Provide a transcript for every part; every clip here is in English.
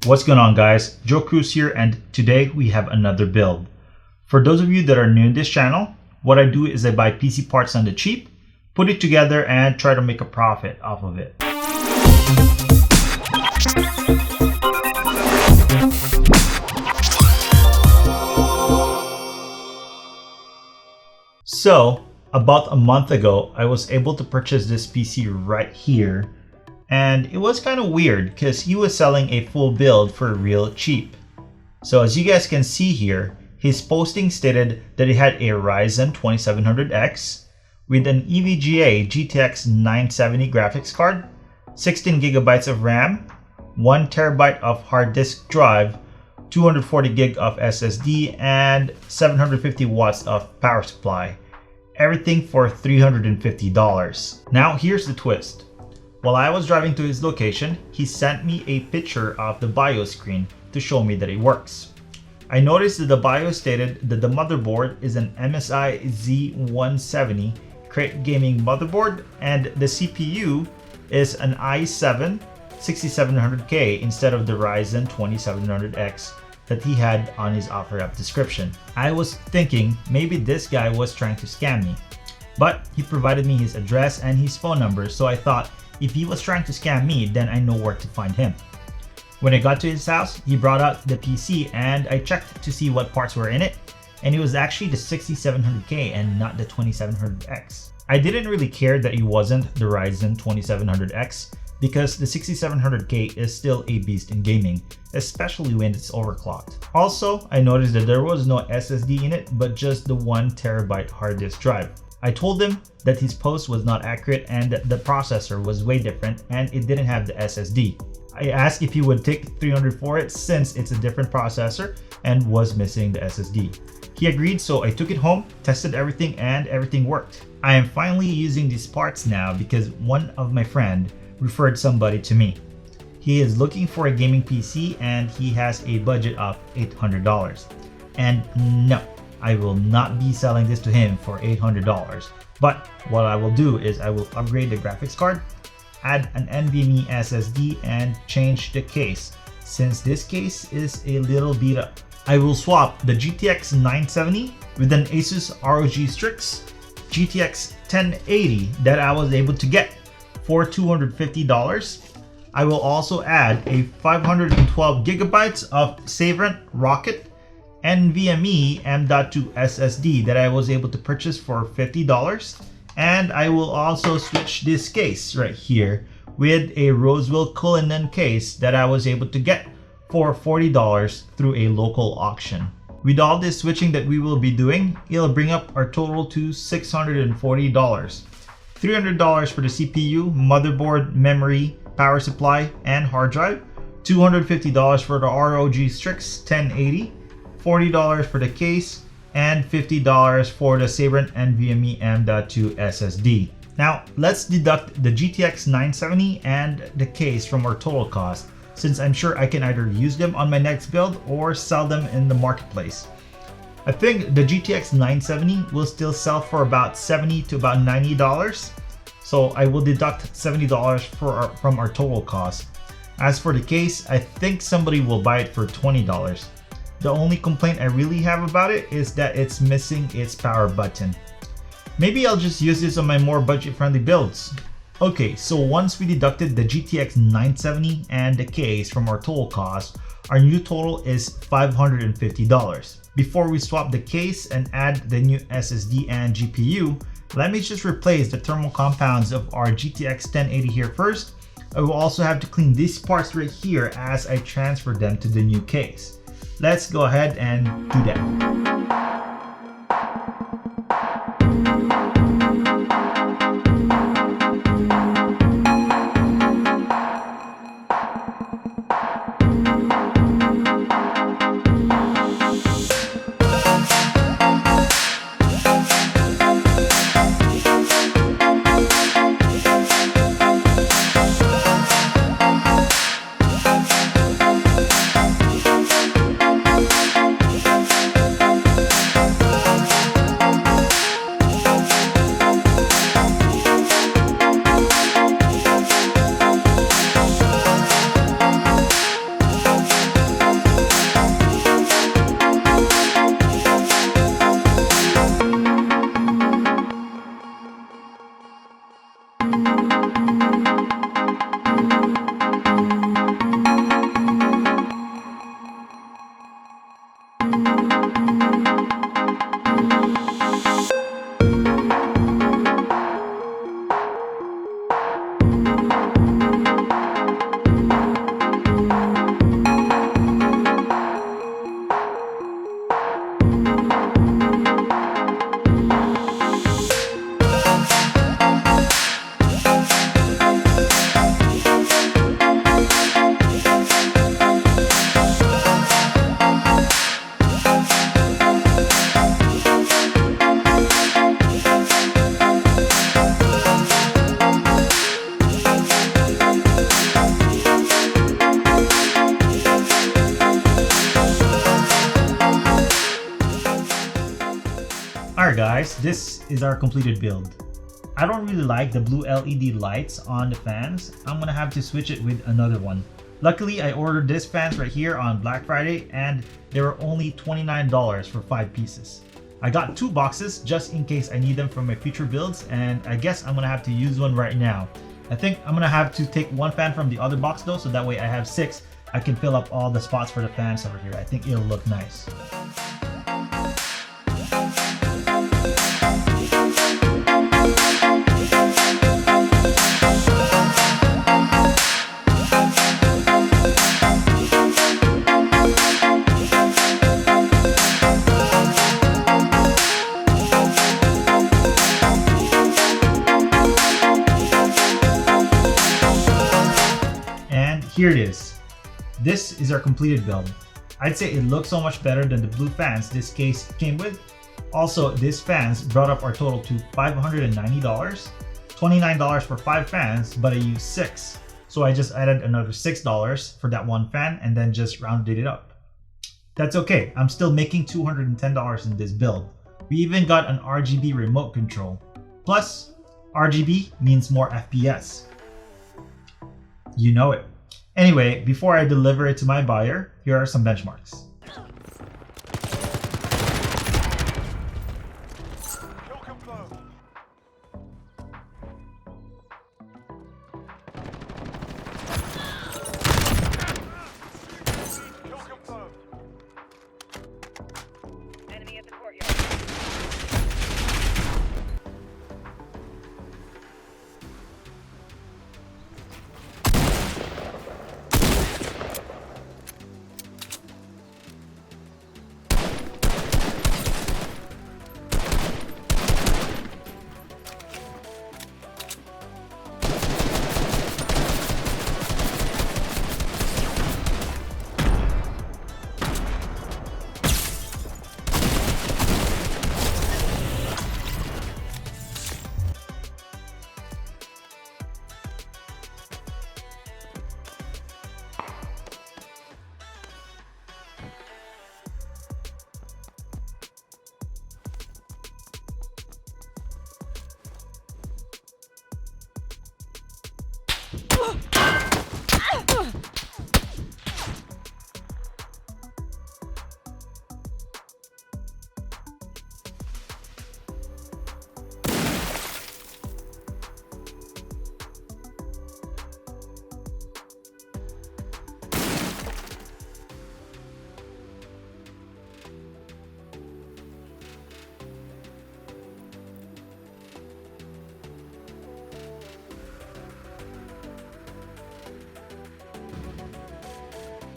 What's going on, guys? Joe Cruz here, and today we have another build. For those of you that are new to this channel, what I do is I buy PC parts on the cheap, put it together, and try to make a profit off of it. So, about a month ago, I was able to purchase this PC right here. And it was kind of weird because he was selling a full build for real cheap. So as you guys can see here, his posting stated that he had a Ryzen 2700X with an EVGA GTX1080 graphics card, 16 gigabytes of RAM, 1 terabyte of hard disk drive, 240 gig of SSD, and 750 watts of power supply. Everything for $350. Now here's the twist. While I was driving to his location, he sent me a picture of the BIOS screen to show me that it works. I noticed that the BIOS stated that the motherboard is an MSI Z170 Crate Gaming motherboard and the CPU is an i7 6700K instead of the Ryzen 2700X that he had on his OfferUp description. I was thinking maybe this guy was trying to scam me, but he provided me his address and his phone number, so I thought, if he was trying to scam me, then I know where to find him. When I got to his house, he brought out the PC and I checked to see what parts were in it, and it was actually the 6700K and not the 2700X. I didn't really care that it wasn't the Ryzen 2700X because the 6700K is still a beast in gaming, especially when it's overclocked. Also, I noticed that there was no SSD in it, but just the 1 terabyte hard disk drive. I told him that his post was not accurate and that the processor was way different and it didn't have the SSD. I asked if he would take $300 for it since it's a different processor and was missing the SSD. He agreed, so I took it home, tested everything, and everything worked. I am finally using these parts now because one of my friend referred somebody to me. He is looking for a gaming PC and he has a budget of $800. And no, I will not be selling this to him for $800, but what I will do is I will upgrade the graphics card, add an NVMe SSD, and change the case since this case is a little beat up. I will swap the GTX 970 with an Asus ROG Strix GTX 1080 that I was able to get for $250. I will also add a 512 gigabytes of Savrent Rocket NVMe M.2 SSD that I was able to purchase for $50, and I will also switch this case right here with a Roswell Cullinan case that I was able to get for $40 through a local auction. With all this switching that we will be doing, it'll bring up our total to $640. $300 for the CPU, motherboard, memory, power supply, and hard drive, $250 for the ROG Strix 1080, $40 for the case, and $50 for the Savrent NVMe M.2 SSD. Now, let's deduct the GTX 970 and the case from our total cost, since I'm sure I can either use them on my next build or sell them in the marketplace. I think the GTX 970 will still sell for about $70 to about $90, so I will deduct $70 from our total cost. As for the case, I think somebody will buy it for $20. The only complaint I really have about it is that it's missing its power button. Maybe I'll just use this on my more budget-friendly builds. Okay, so once we deducted the GTX 970 and the case from our total cost, our new total is $550. Before we swap the case and add the new SSD and GPU, let me just replace the thermal compounds of our GTX 1080 here first. I will also have to clean these parts right here as I transfer them to the new case. Let's go ahead and do that. Alright guys, this is our completed build. I don't really like the blue LED lights on the fans. I'm gonna have to switch it with another one. Luckily, I ordered this fans right here on Black Friday and they were only $29 for 5 pieces. I got 2 boxes just in case I need them for my future builds, and I guess I'm gonna have to use one right now. I think I'm gonna have to take one fan from the other box though, so that way I have 6. I can fill up all the spots for the fans over here. I think it'll look nice. Here it is. This is our completed build. I'd say it looks so much better than the blue fans this case came with. Also, this fans brought up our total to $590, $29 for 5 fans, but I used 6. So I just added another $6 for that one fan and then just rounded it up. That's okay, I'm still making $210 in this build. We even got an RGB remote control. Plus, RGB means more FPS. You know it. Anyway, before I deliver it to my buyer, here are some benchmarks. Enemy at the courtyard.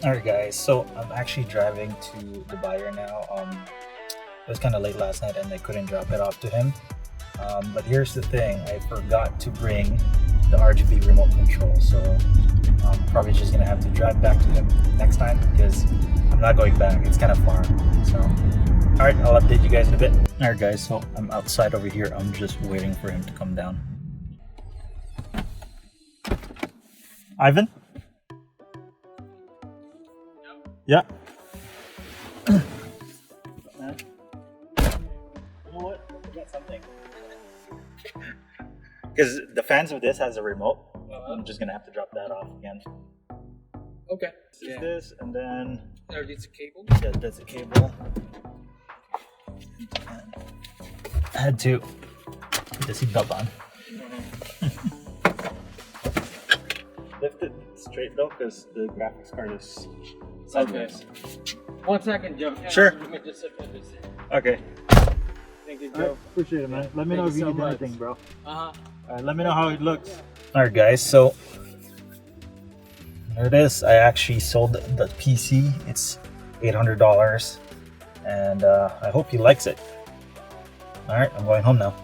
Alright guys, so I'm actually driving to the buyer now. It was kind of late last night and I couldn't drop it off to him. But here's the thing, I forgot to bring the RGB remote control, so I'm probably just gonna have to drive back to him next time because I'm not going back, it's kind of far. So, alright, I'll update you guys in a bit. Alright guys, so I'm outside over here, I'm just waiting for him to come down. Ivan? Yeah. You know what? I got something. Because the fans of this has a remote. I'm just gonna have to drop that off again. Okay. This is this, and then. There, it's a cable. Yeah, that's a cable. I had to put the seatbelt on. straight though, because the graphics card is Okay. sideways. 1 second, Joe. Sure. Let me just sit for this. Okay. Thank you, All right, Joe. appreciate it, man. Let me know Thank if you you so need much. anything, bro. Uh-huh. All right, let me know how it looks. All right, guys. So there it is. I actually sold the PC. It's $800, and I hope he likes it. All right, I'm going home now.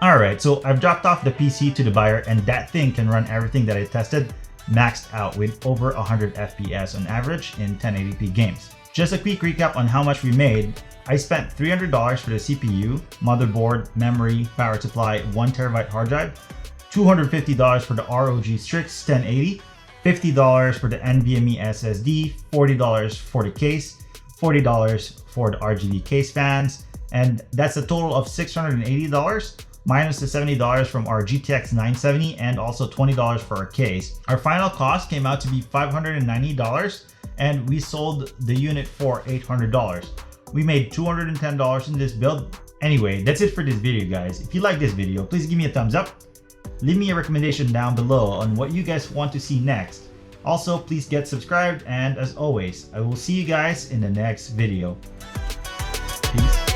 All right, so I've dropped off the PC to the buyer, and that thing can run everything that I tested maxed out with over 100 FPS on average in 1080p games. Just a quick recap on how much we made. I spent $300 for the CPU, motherboard, memory, power supply, 1TB hard drive, $250 for the ROG Strix 1080, $50 for the NVMe SSD, $40 for the case, $40 for the RGB case fans, and that's a total of $680 minus the $70 from our GTX 1070 and also $20 for our case. Our final cost came out to be $590, and we sold the unit for $800. We made $210 in this build. Anyway, that's it for this video, guys. If you like this video, please give me a thumbs up. Leave me a recommendation down below on what you guys want to see next. Also, please get subscribed, and as always, I will see you guys in the next video. Peace.